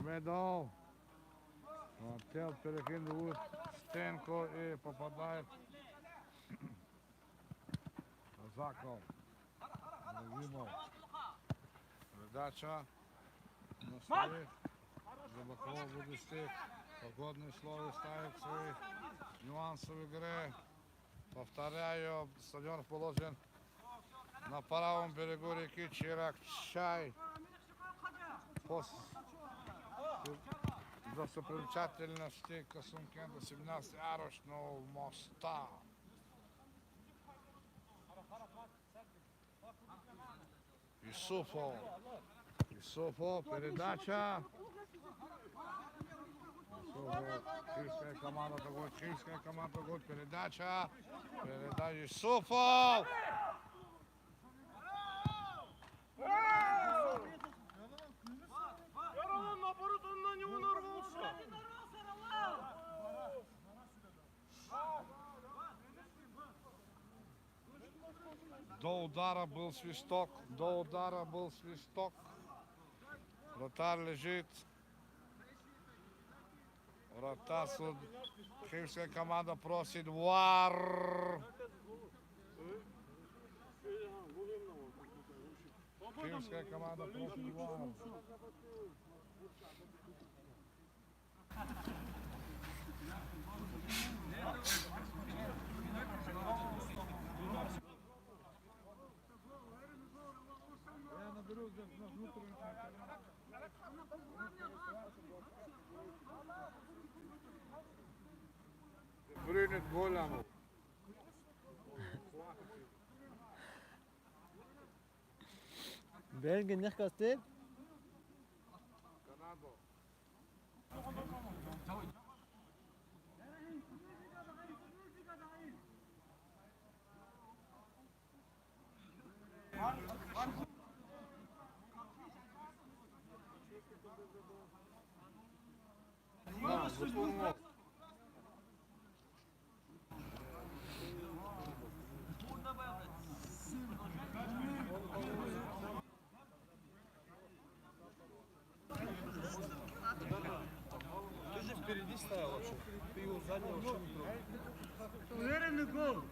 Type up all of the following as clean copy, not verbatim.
Медов. Тел перекидывают стенку и попадает Заков. Загибал. Передача на своих. Рыбаков будет стих. Погодные условия ставят свои нюансы в игре. Повторяю, стадион положен на правом берегу реки Чирак-Чай. Достопримечательности Касумкента 17 арочного моста. Исуфов, передача. Киевская команда такой, киевская команда такой, передача. Передача Исуфов. Яралан, наоборот, он на него нарвался. До удара был свисток, Вратарь лежит. Вратарь, киевская команда просит ВАР. Киевская команда просит ВАР. Я наберу на внутреннюю. Бринет Голяну. Belgien nicht kastet? Канаду. Ты же впереди стоял вообще. Ты его сзади вообще не трогал. Уверенный гол.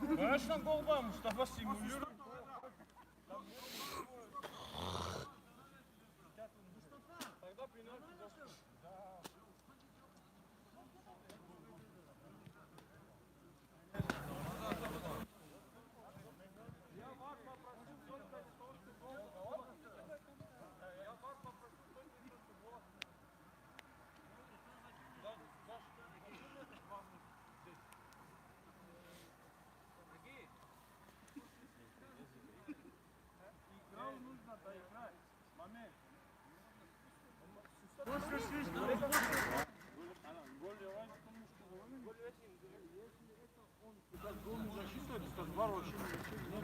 Конечно, гол вам, Мустафа симулирует. Тогда пенальти заслужил. Я вас попросил только что гол. Я вас попросил только что гол. Играл нужно доиграть. Момент. После свистка. Гол я потому что гол не засчитывается, то есть ворот вообще не.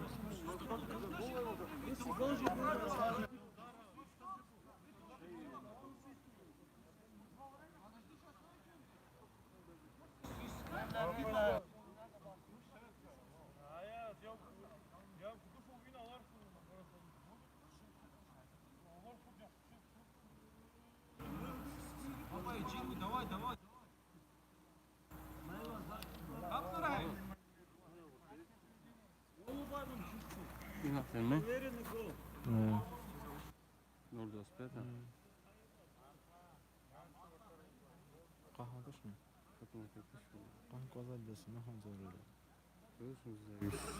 Если гол же будет Давай, давай. Уверенный гол. 0.25. Qahva düşmü? Qahva qazadasın, ne hazır öyle.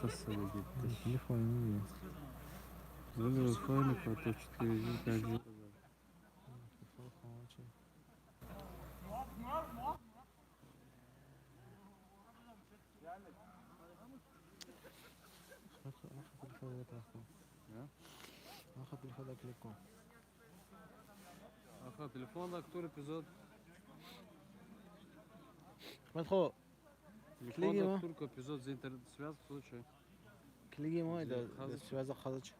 Шоссовый где-то. Telefonum yok. Выбрал файлы по Т4, 5 G. Telefon qancha? Аха телефонda кликом. Ага, телефон, который эпизод. Матхо, Телефон, Клигима? который эпизод за интернет-связь в случае. kligi moyda, связа qazich.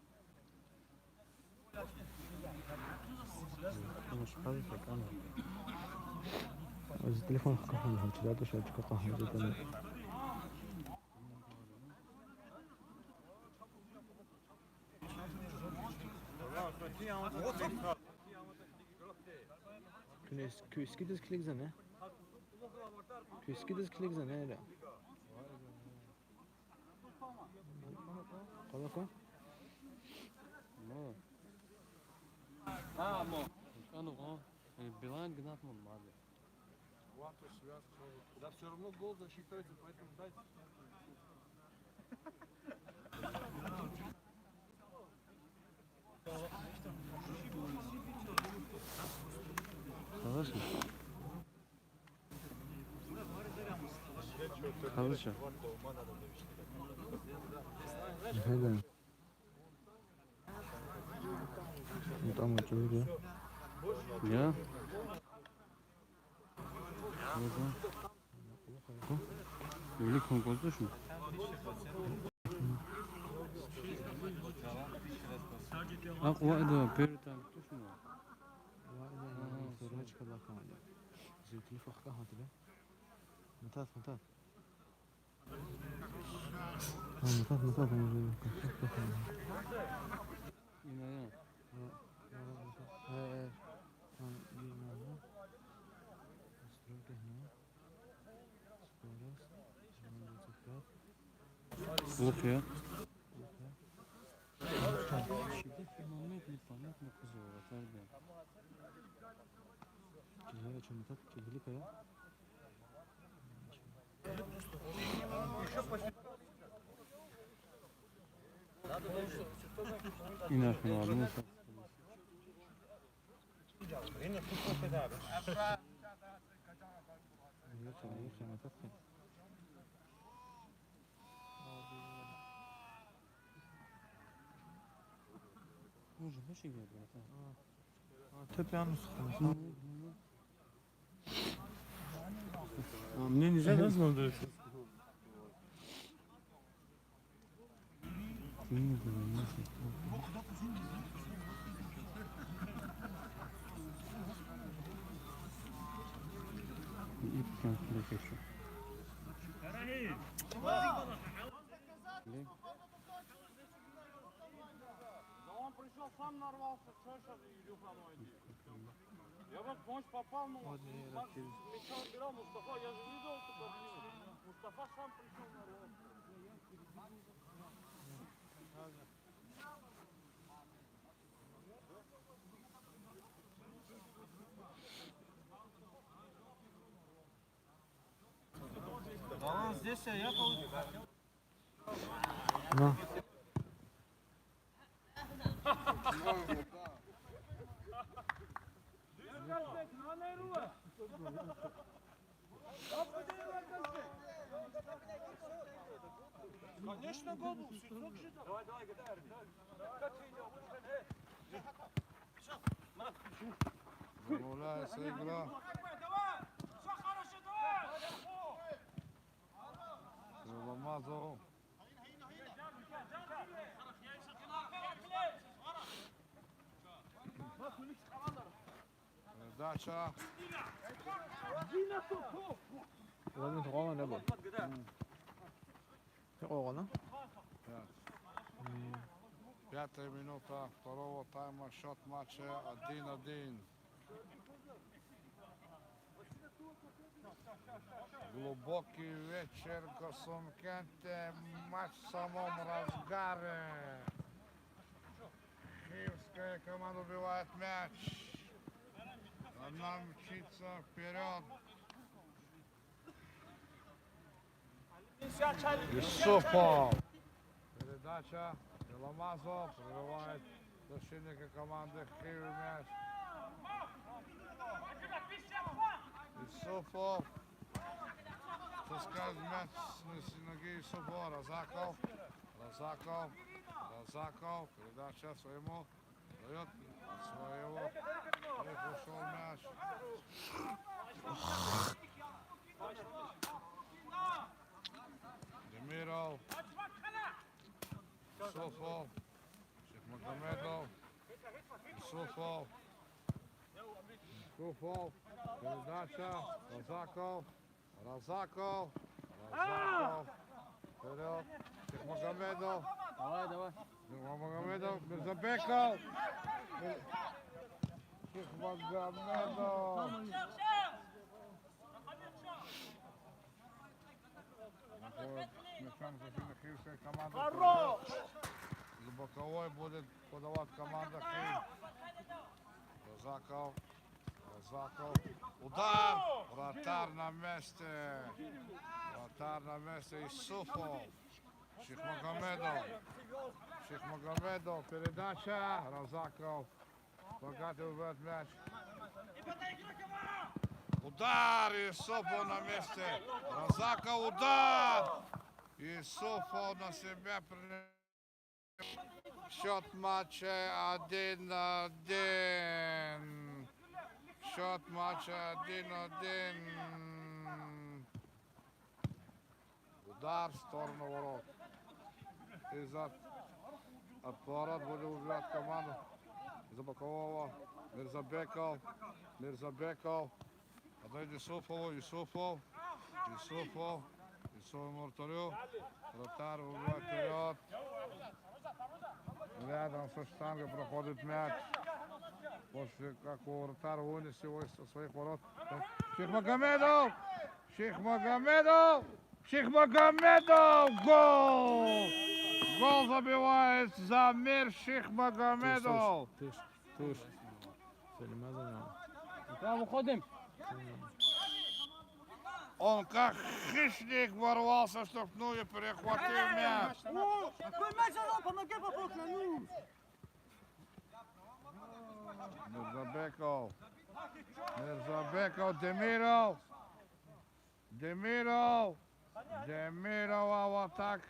Муш qazich ekan. O'zi telefon qahva ichida o'sha qahva ichida. Küskides klikse ne? Küskides klikse ne öyle? Kalak o? ما Ha, mo. أنا Билайн гнат мон мали. Да все равно гол засчитается, поэтому дайте. Хорошо. Хорошо. Neden? Там uçuyor ya. Я? Öyle konkozda şu. Akwa da peritan tuşmu. Sonra çıkar bakalım. Zeytini fakka hatırla. Mutat. Mutat. Yine ya. Ох ya. Şimdi Mehmet mi pamet mi kızı o atardı. Kızlara çömütat, kirlilik ya. İner şunu aldım. Yok, çömütat. Уже hoş geldi zaten. Töp yalnız sıkılmış. Мне нельзя, да, смотреть? И конфликт еще. Он пришел, сам нарвался, что сейчас Илюха мой? Я вот, может, попал, но мяча убирал Мустафа, я же видел эту картину. Мустафа сам пришел, нарвался. А он здесь, я получил. Na. Конечно, гол был. Давай, Замовляє се игра. Ламазов. Передача. Ладно, такого не було. Такого, да? Пятая минута второго тайма. Счет матча 1-1. Глубокий вечер, Косумкенте, матч в самом разгаре. Киевская команда убивает мяч. Она мчится вперед. Юсупов. Передача. Ламазов прерывает защитника команды Киев мяч. Юсупов. Пускает мяч с ноги Юсупова. Разаков. Передача своему. Дает своего. И ушел мяч. Демиров. Юсупов. Шехмагомедов. Юсупов. Передача. Разаков. Вперед. Шехмагомедов. Давай. Шехмагомедов. Мирзабеков. Шейх Магомедов. Смешан защитник Хивской команды. За боковой будет подавать команда Хив. Розаков. Удар! Вратарь на месте. Вратарь на месте. Исуфов. Шейх Магомедов. Передача. Розаков. Богатый убивает мяч. Удар! Исуфов на месте. Розаков удар! Исуфов на себя принял. Счет матча 1-1. Счет матча 1-1. Удар в сторону ворот. Из-за отворот будет убивать команду. За бокового. Мирзабеков. Отдает Исуфову. Исуфов Мурталю. Вратарь убивает вперед. Рядом со штангой проходит мяч. После как у вратаря вынес его из своих ворот. Шейх Магомедов! Гол! Гол забивает Замир Шейх Магомедов. Туш. Сулейман Занян. Там уходим. Он как хищник ворвался в штрафную, перехватил мяч. Какой мяч отдал? Помоги, попок, ну! Мирзабеков, Демиров в атаке.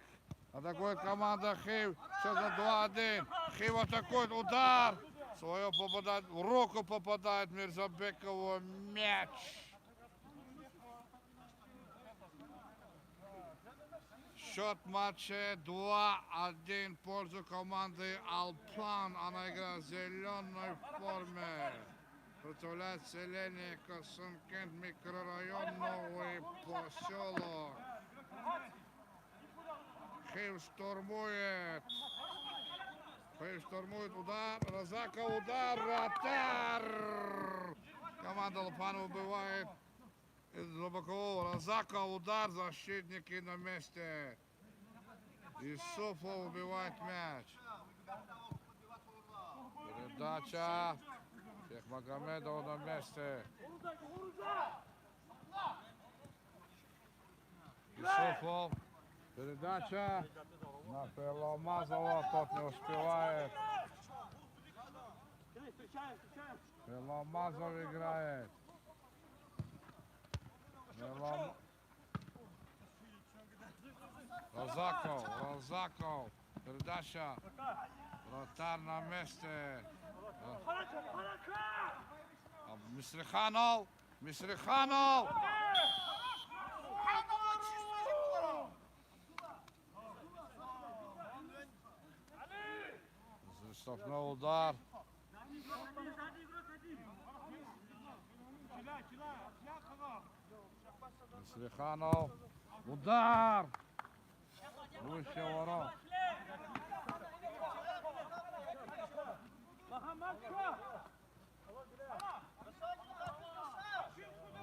Атакует команда Хив. Счет за 2-1. Хив атакует, удар. Свое попадает, в руку попадает Мирзабекову мяч. Счет матча 2-1 в пользу команды Алпан. Она играет в зеленой форме. Представляет селение Касымкент, микрорайон Новый Поселок. Хив штурмует. Удар. Розаков удар. Вратарь. Команда Алпана убивает. Из-за бокового Розаков удар, защитники на месте. Исуфов убивает мяч. Передача. Шейх Магомедов на месте. Исуфов. Передача на Перломазова. Тот не успевает. Перломазов играет. Розаков. Передача. Вратарь на месте. Мисриханов. Штрафной удар. Мисриханов. Удар. Выше ворот.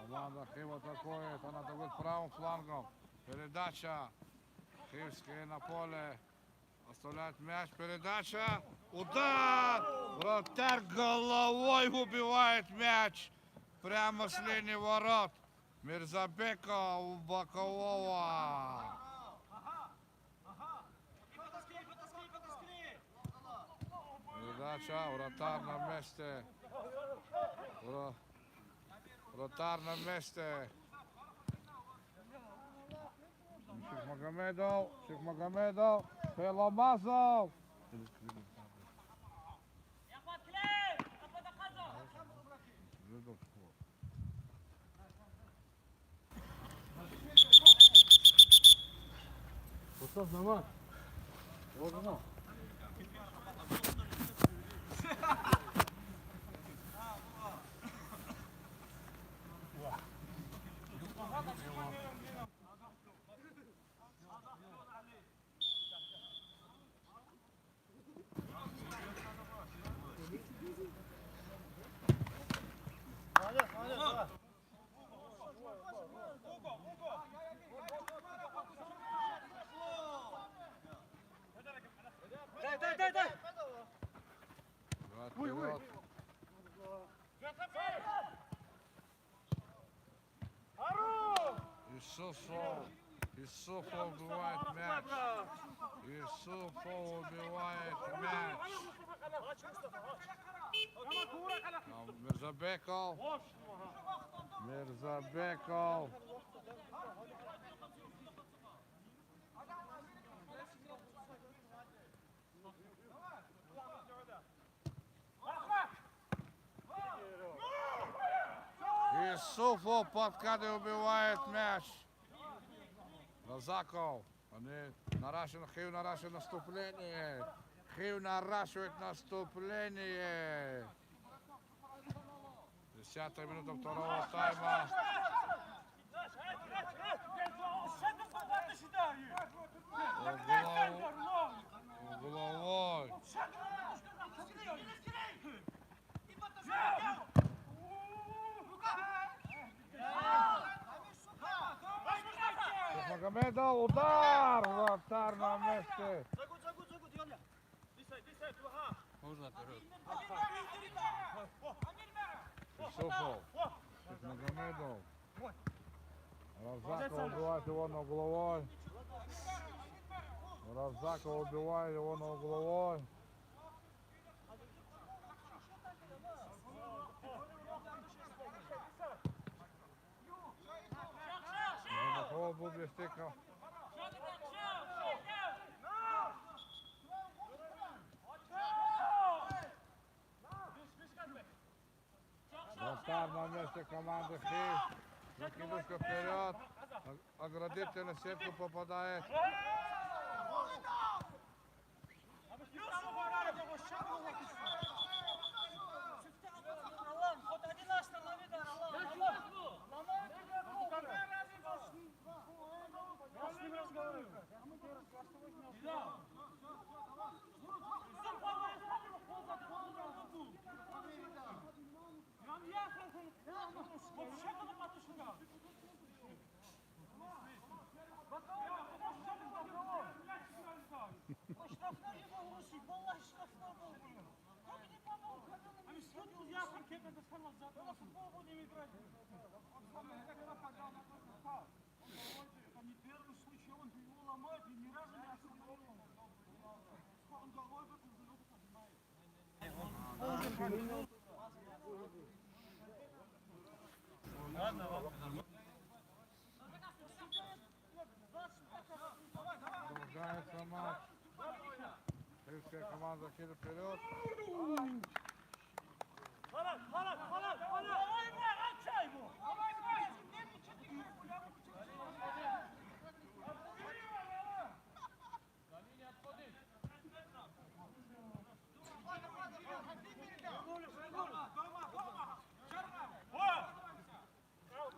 Команда Хив атакует. Она атакует правым флангом. Передача. Хивские на поле. Оставляет мяч. Передача. Удар. Вратарь головой убивает мяч. Прямо с линии ворот. Мирзабеков бокового. Передача. Вратарь на месте. Вратарь на месте. Шейх Магомедов. Перломазов. Ustaz zaman. Oldu. вперед. Исуфов убивает мяч. Исуфов убивает мяч. Мирзабеков. Мирзабеков. Исуфов подкады убивает мяч. Разаков. Они Хив наращивает наступление. Хив наращивает наступление. 10-я минута второго тайма. Угловой. Магомедов, удар! Вратарь на месте. Можно вперед. Исуфов. Магомедов. Разаков убивает его на угловой. Разаков убивает его на угловой. Задахов был без стыка. Вратарь на месте команды Хив. Закидушка вперед. Оградительно сетку попадает. Продолжается матч. Хивская команда кидает вперед.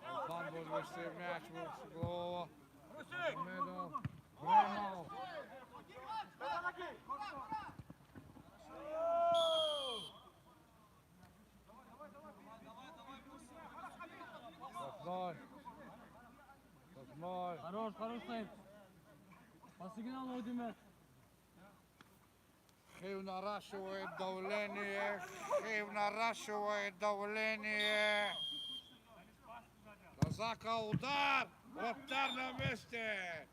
Алхан будет вести мяч в углового. Магомедов. Громов. Сосной. Хорош, стоит. По сигналу уйдем. Хив наращивает давление. Хив наращивает давление. Разаков удар. Вратарь на месте.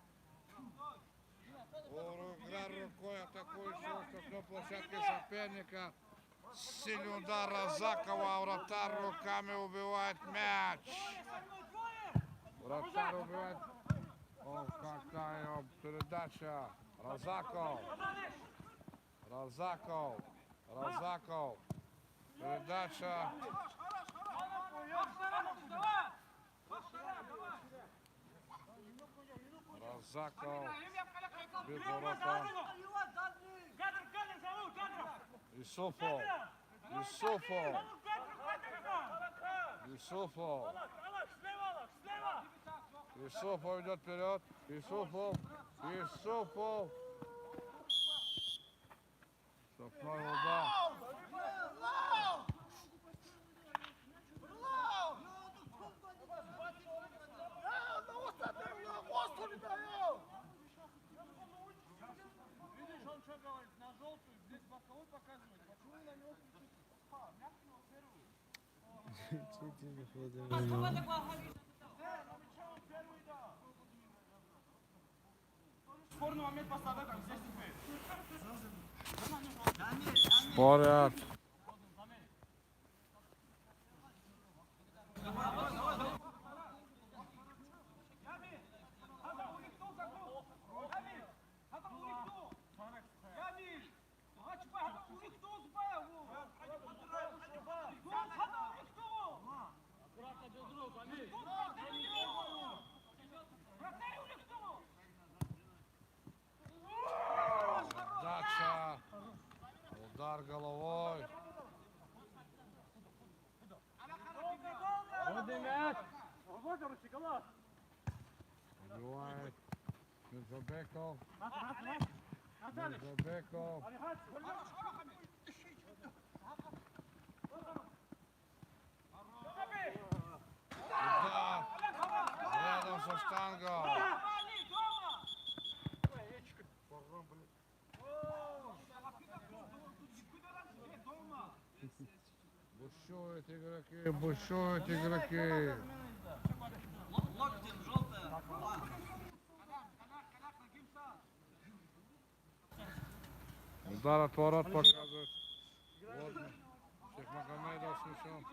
Игра рукой атакующего на площадке соперника. Сильный удар Разакова. Вратарь руками убивает мяч. Вратарь убивает. О, какая передача. Разаков. Разаков. Разаков. Передача. Разаков. Бит ворота. Исуфов. Исуфов. Исуфов. Исуфов идет вперед. Исуфов. Исуфов. Штрафной удар. Видишь, он что говорит, на желтую, здесь боковой показывает. Почему на мелкую? Чуть не ходим. Спорный момент поставил, как здесь теперь. Спорят. Дача. Удар головой. Убивает Мирзабеков. Мирзабеков. Удар. Рядом со штангой. Бушуют игроки, бушуют игроки. Удар от ворот показывает. Вот Шейхмагомедов с мячом.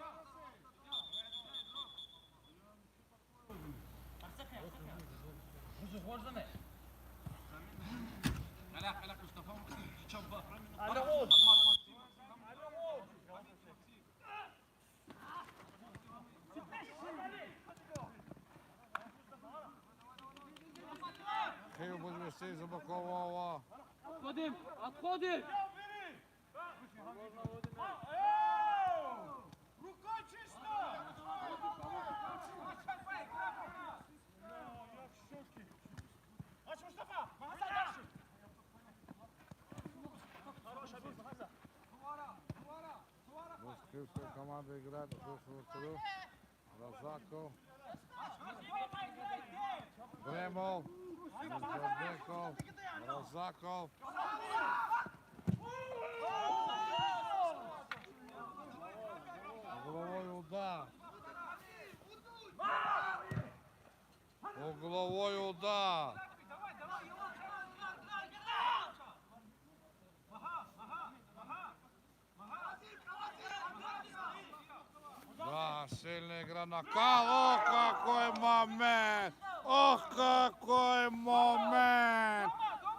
Хил будет вести за бокового. Отходим! Отходим! Рукой чисто! Мустафа! Махаза дальше! Хорошая бил, Махаза! Москвская команда играет в прошлом туре. Разаков. Бремов. Мирзабеков. Разаков. Угловой удар. Угловой удар. Да, сильная игра на кал. Ох, какой момент! Ох, какой момент!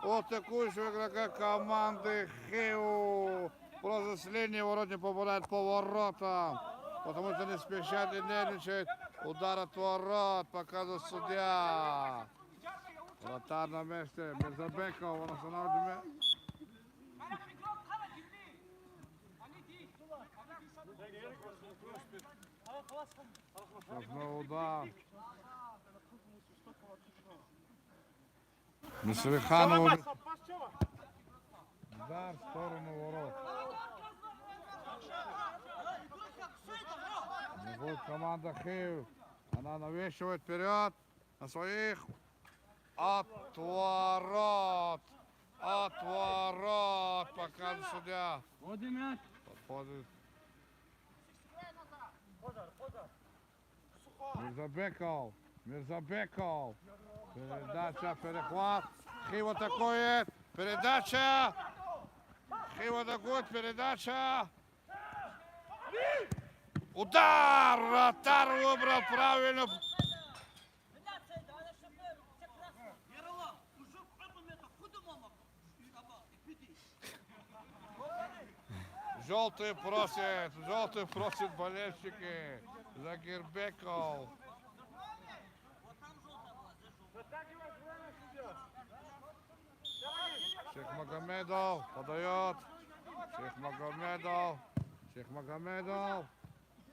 Вот атакующего игрока команды Хиу. Просто с линии ворот не попадает по воротам. Потому что не спешат и нервничают. Удар от ворот, показывает судья. Вратарь на месте. Мирзабеков, он останавливает мяч. Снова удар. Мисалиханов. Удар в сторону ворот. Не будет команда Хиу. Она навешивает вперед на своих. От ворот. От ворот. Показывает судья. Подходит. Мирзабеков. Мирзабеков. Передача, перехват. Хиу атакует. Передача. Хиу атакует. Передача. Удар! Вратарь выбрал правильно. Желтый просит болельщики. Загирбеков. Шейхмагомедов подает. Шейхмагомедов. Шейхмагомедов.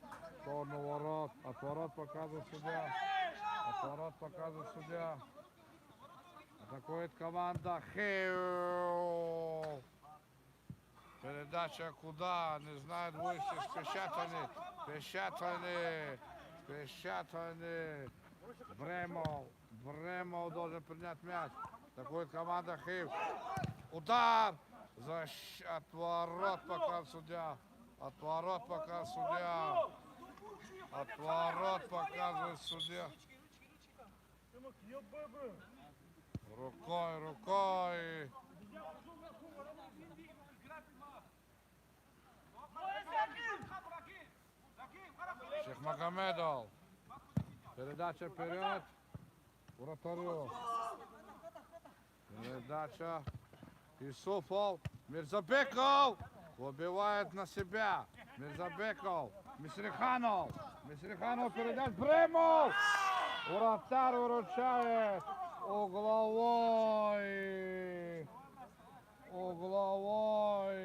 В сторону ворот. От ворот показывает судья. От ворот показывает судья. Атакует команда Хиу. Передача куда? Не знают выше. Спешат они. Спешат они. Спешат они. Бремов должен принять мяч. Атакует команда Хиу. Удар. От ворот показывает судья. От ворот показывает судья. Отворот показывает судья. Рукой. Шехмагомедов. Передача вперед. Вратарю. Передача. Исупов. Мирзабеков. Убивает на себя. Мирзабеков. Мисриханов. Мисриханов передач. Бремов. Вратарь выручает. Угловой. Угловой.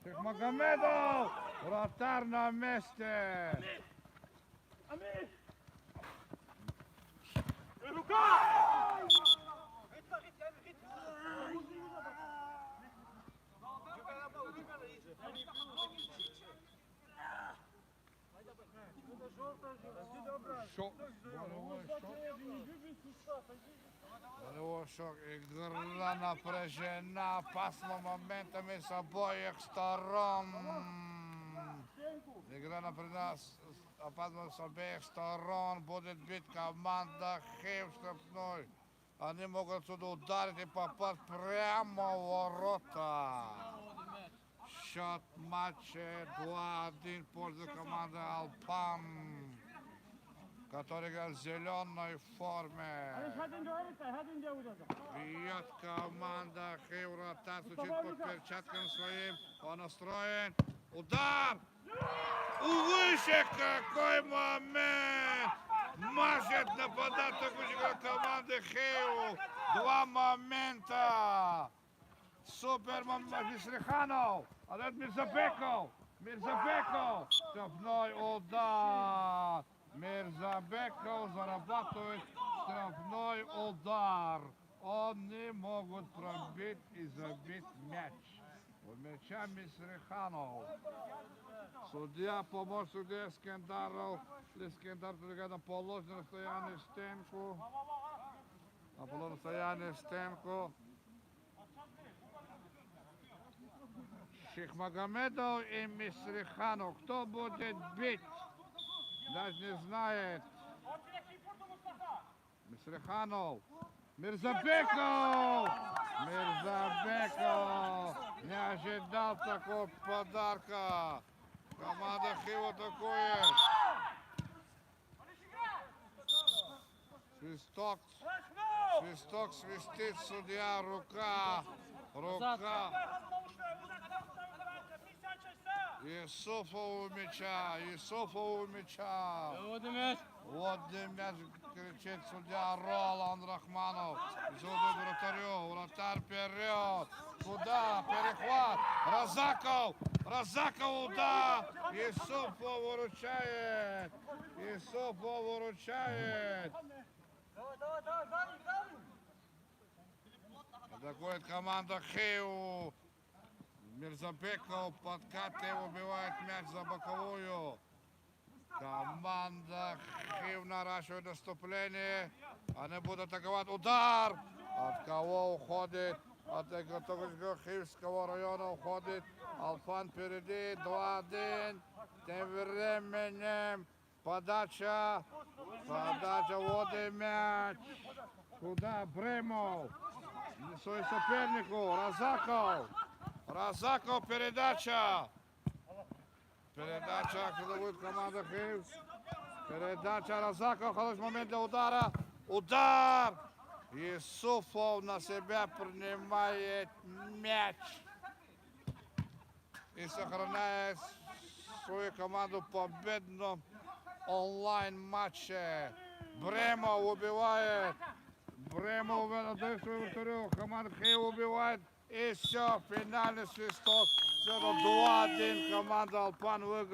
Шехмагомедов. Вратарь на месте. Шок. Болевой шок. Игра напряжена. Опасными моментами с обоих сторон. Игра напряжена. Опасно с обеих сторон. Будет бить команда Хейв штрафной. Они могут отсюда ударить и попасть прямо в ворота. Счет матча 2-1 в пользу команды Алпан, который играет в зеленой форме. Бьет команда Хейв, вратарь стучит по перчаткам своим. Он устроен. Удар! Выше какой момент! Может нападать такой команды Хейв. Два момента. Супер момент. Мисриханов. Адет Мирзабеков. Мирзабеков. Штрафной удар. Мирзабеков зарабатывает штрафной удар. Они могут пробить и забить мяч. У мяча Мисриханов. Судья, помощник судья Искендаров. Искендар на положенное расстояние в стенку. На положенное расстояние в стенку. Шехмагомедов и Мисриханов. Кто будет бить? Даже не знает. Мисриханов. Мирзабеков! Мирзабеков! Не ожидал такого подарка. Команда Хейв атакует. Свисток. Свисток свистит, судья. Рука. Рука. Исупов у мяча. Исупов у мяча. Вот мяч, кричит судья Роланд Рахманов. Зудит вратарю. Вратарь вперед. Куда? Перехват. Разаков. Разаков удар. Исупов выручает. Исупов выручает. Атакует команда Хейв. Мирзабеков подкатывает, убивает мяч за боковую. Команда Хейв наращивает наступление. Они будут атаковать. Удар! От кого уходит? От Хейвского района уходит. Алпан впереди. 2-1. Тем временем подача. Подача, вот и мяч. Куда? Бремов. Свой сопернику. Разаков. Разаков, передача. Передача, когда будет команда Хейв. Передача Разаков, хороший момент для удара. Удар! Исупов на себя принимает мяч. И сохраняет свою команду в победном онлайн-матче. Бремов убивает. Бремов отдает свою вратарю. Команда Хейв убивает. И все, финальный свисток. Все, 2-1 команда Алпан выиграла.